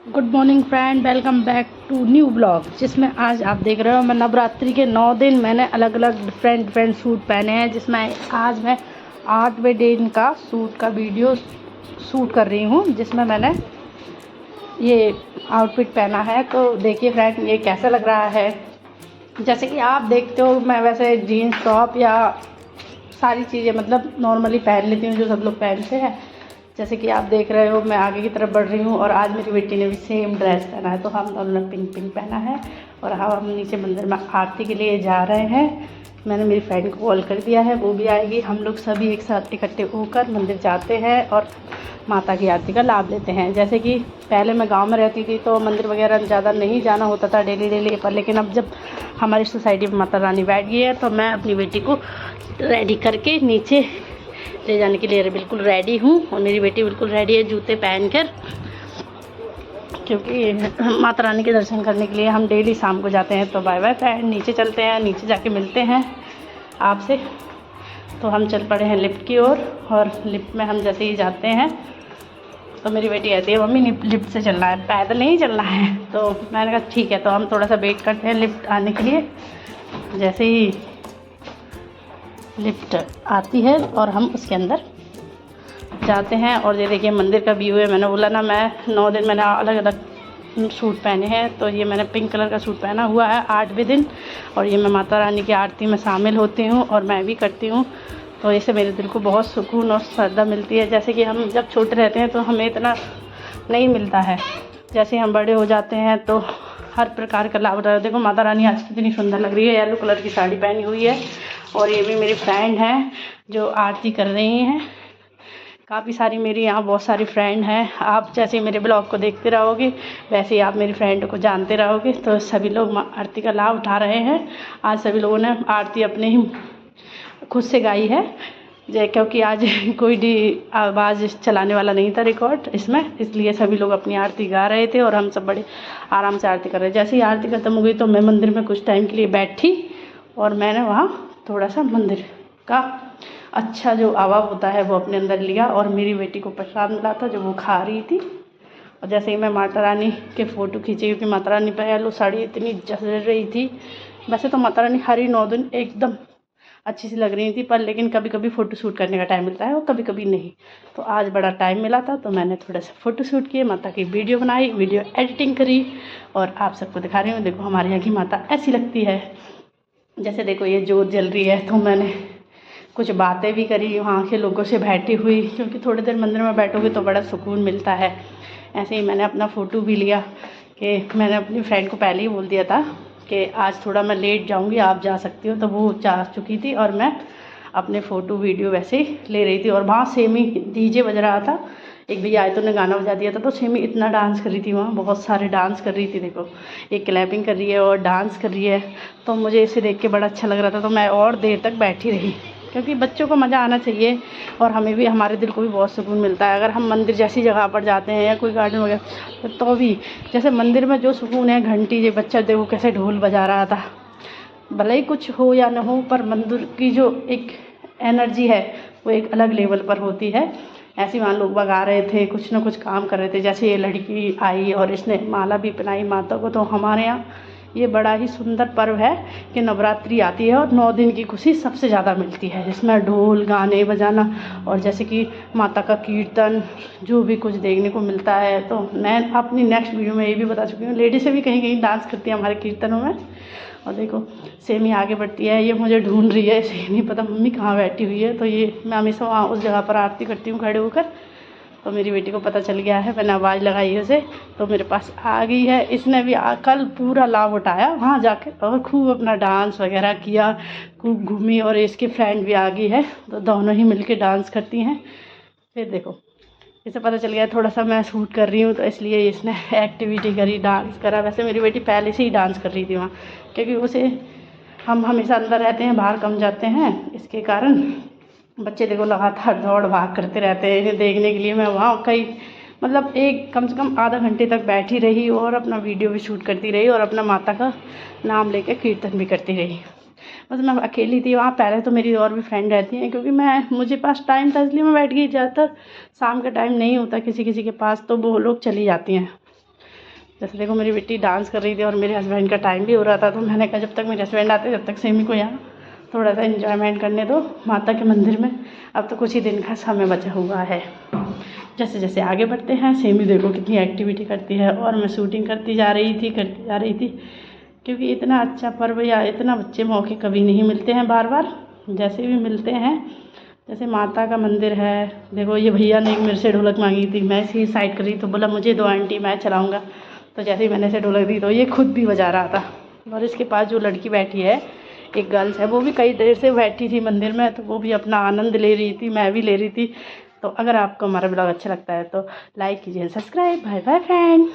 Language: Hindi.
Good morning friend, welcome back to new blog. जिसमें आज आप देख रहे हो मैं नवरात्रि के 9 दिन मैंने अलग अलग डिफरेंट सूट पहने हैं। जिसमें आज मैं 8वें दिन का सूट का वीडियो शूट कर रही हूँ, जिसमें मैंने ये आउटफिट पहना है। तो देखिए फ्रेंड, ये कैसा लग रहा है। जैसे कि आप देखते हो मैं वैसे जीन्स टॉप या सारी चीज़ें मतलब नॉर्मली पहन लेती हूँ जो सब लोग पहनते हैं। जैसे कि आप देख रहे हो मैं आगे की तरफ बढ़ रही हूँ और आज मेरी बेटी ने भी सेम ड्रेस पहना है। तो हम दोनों ने पिंक पिंक पहना है और हम नीचे मंदिर में आरती के लिए जा रहे हैं। मैंने मेरी फ्रेंड को कॉल कर दिया है, वो भी आएगी। हम लोग सभी एक साथ इकट्ठे होकर मंदिर जाते हैं और माता की आरती का लाभ लेते हैं। जैसे कि पहले मैं गांव में रहती थी तो मंदिर वगैरह ज़्यादा नहीं जाना होता था डेली पर, लेकिन अब जब हमारी सोसाइटी में माता रानी बैठ गई है तो मैं अपनी बेटी को रेडी करके नीचे ले जाने के लिए बिल्कुल रेडी हूँ। और मेरी बेटी बिल्कुल रेडी है जूते पहनकर, क्योंकि माता रानी के दर्शन करने के लिए हम डेली शाम को जाते हैं। तो बाय बाय फ्रेंड, नीचे चलते हैं, नीचे जाके मिलते हैं आपसे। तो हम चल पड़े हैं लिफ्ट की ओर और लिफ्ट में हम जैसे ही जाते हैं तो मेरी बेटी कहती है मम्मी लिफ्ट से चलना है, पैदल नहीं चलना है। तो मैंने कहा ठीक है। तो हम थोड़ा सा वेट करते हैं लिफ्ट आने के लिए। जैसे ही लिफ्ट आती है और हम उसके अंदर जाते हैं। और ये देखिए मंदिर का व्यू है। मैंने बोला ना, मैं 9 दिन मैंने अलग अलग सूट पहने हैं। तो ये मैंने पिंक कलर का सूट पहना हुआ है 8वें दिन, और ये मैं माता रानी की आरती में शामिल होती हूँ और मैं भी करती हूँ। तो इससे मेरे दिल को बहुत सुकून और श्रद्धा मिलती है। जैसे कि हम जब छोटे रहते हैं तो हमें इतना नहीं मिलता है, जैसे हम बड़े हो जाते हैं तो हर प्रकार का लाभ होता है। देखो माता रानी आज कितनी सुंदर लग रही है, येलो कलर की साड़ी पहनी हुई है। और ये भी मेरी फ्रेंड हैं जो आरती कर रही हैं। काफ़ी सारी मेरी यहाँ बहुत सारी फ्रेंड हैं। आप जैसे मेरे ब्लॉग को देखते रहोगे वैसे ही आप मेरी फ्रेंड को जानते रहोगे। तो सभी लोग आरती का लाभ उठा रहे हैं। आज सभी लोगों ने आरती अपने ही खुद से गाई है, क्योंकि आज कोई आवाज़ चलाने वाला नहीं था रिकॉर्ड इसमें, इसलिए सभी लोग अपनी आरती गा रहे थे और हम सब बड़े आराम से आरती कर रहे थे। जैसे ही आरती खत्म हो गई तो मैं मंदिर में कुछ टाइम के लिए बैठी और मैंने वहाँ थोड़ा सा मंदिर का अच्छा जो हवा होता है वो अपने अंदर लिया। और मेरी बेटी को प्रसाद मिला था जो वो खा रही थी। और जैसे ही मैं माता रानी के फ़ोटो खींची, क्योंकि माता रानी पर येलो साड़ी इतनी जल रही थी। वैसे तो माता रानी हर 9 दिन एकदम अच्छी सी लग रही थी, पर लेकिन कभी कभी फ़ोटो शूट करने का टाइम मिलता है और कभी कभी नहीं। तो आज बड़ा टाइम मिला था तो मैंने थोड़ा सा फ़ोटो शूट किए, माता की वीडियो बनाई, वीडियो एडिटिंग करी और आप सबको दिखा रही हूँ। देखो हमारे यहाँ की माता ऐसी लगती है। जैसे देखो ये जोत जल रही है, तो मैंने कुछ बातें भी करी वहाँ के लोगों से बैठी हुई, क्योंकि थोड़ी देर मंदिर में बैठोगे तो बड़ा सुकून मिलता है। ऐसे ही मैंने अपना फ़ोटो भी लिया कि मैंने अपनी फ्रेंड को पहले ही बोल दिया था कि आज थोड़ा मैं लेट जाऊँगी, आप जा सकती हो। तो वो जा चुकी थी और मैं अपने फ़ोटो वीडियो वैसे ही ले रही थी। और वहाँ सेम ही डीजे बज रहा था, एक भैया आए तो ने गाना बजा दिया था। तो सेम ही इतना डांस कर रही थी वहाँ, बहुत सारे डांस कर रही थी। देखो एक क्लैपिंग कर रही है और डांस कर रही है। तो मुझे इसे देख के बड़ा अच्छा लग रहा था, तो मैं और देर तक बैठी रही, क्योंकि बच्चों को मज़ा आना चाहिए और हमें भी, हमारे दिल को भी बहुत सुकून मिलता है। अगर हम मंदिर जैसी जगह पर जाते हैं या कोई गार्डन वगैरह तो भी जैसे मंदिर में जो सुकून है, घंटी ये बच्चा देखो कैसे ढोल बजा रहा था, भले ही कुछ हो या न हो पर मंदिर की जो एक एनर्जी है वो एक अलग लेवल पर होती है। ऐसे वहाँ लोग बगा रहे थे, कुछ ना कुछ काम कर रहे थे। जैसे ये लड़की आई और इसने माला भी पहनाई माता को। तो हमारे यहाँ ये बड़ा ही सुंदर पर्व है कि नवरात्रि आती है और 9 दिन की खुशी सबसे ज़्यादा मिलती है, जिसमें ढोल गाने बजाना और जैसे कि माता का कीर्तन जो भी कुछ देखने को मिलता है। तो मैं अपनी नेक्स्ट वीडियो में ये भी बता चुकी हूँ, लेडीज़ भी कहीं कहीं डांस करती है हमारे कीर्तनों में। और देखो सेमी आगे बढ़ती है, ये मुझे ढूंढ रही है, इसे नहीं पता मम्मी कहाँ बैठी हुई है। तो ये मैं हमेशा वहाँ उस जगह पर आरती करती हूँ खड़े होकर। तो मेरी बेटी को पता चल गया है, मैंने आवाज़ लगाई उसे तो मेरे पास आ गई है। इसने भी कल पूरा लाभ उठाया वहाँ जाकर और खूब अपना डांस वगैरह किया, खूब घूमी। और इसकी फ्रेंड भी आ गई है, तो दोनों ही मिलके डांस करती हैं। फिर देखो इसे पता चल गया थोड़ा सा मैं शूट कर रही हूँ, तो इसलिए इसने एक्टिविटी करी, डांस करा। वैसे मेरी बेटी पहले से ही डांस कर रही थी वहाँ, क्योंकि उसे हम हमेशा अंदर रहते हैं, बाहर कम जाते हैं, इसके कारण बच्चे देखो लगातार दौड़ भाग करते रहते हैं इन्हें देखने के लिए। मैं वहाँ कई मतलब एक कम से कम आधा घंटे तक बैठी रही और अपना वीडियो भी शूट करती रही और अपना माता का नाम लेकर कीर्तन भी करती रही। बस मैं अकेली थी वहाँ। पहले तो मेरी और भी फ्रेंड रहती हैं, क्योंकि मुझे पास टाइम था इसलिए मैं बैठ गई। ज़्यादातर शाम का टाइम नहीं होता किसी किसी के पास, तो वो लोग चली जाती हैं। जैसे देखो मेरी बेटी डांस कर रही थी और मेरे हस्बैंड का टाइम भी हो रहा था, तो मैंने कहा जब तक मेरे हस्बैंड आते जब तक सेमी को यहाँ थोड़ा सा एंजॉयमेंट करने दो माता के मंदिर में। अब तो कुछ ही दिन का समय बचा हुआ है। जैसे जैसे आगे बढ़ते हैं, सेमी देखो कितनी एक्टिविटी करती है और मैं शूटिंग करती जा रही थी क्योंकि इतना अच्छा पर्व या इतना अच्छे मौके कभी नहीं मिलते हैं बार बार। जैसे भी मिलते हैं, जैसे माता का मंदिर है, देखो ये भैया ने मेरे से ढोलक मांगी थी, मैं इसी साइड करी तो बोला मुझे दो आंटी, मैं चलाऊँगा। तो जैसे ही मैंने इसे ढोलक दी तो ये खुद भी बजा रहा था। और इसके पास जो लड़की बैठी है, एक गर्ल्स है, वो भी कई देर से बैठी थी मंदिर में, तो वो भी अपना आनंद ले रही थी, मैं भी ले रही थी। तो अगर आपको हमारा ब्लॉग अच्छा लगता है तो लाइक कीजिए, सब्सक्राइब। Bye bye friend.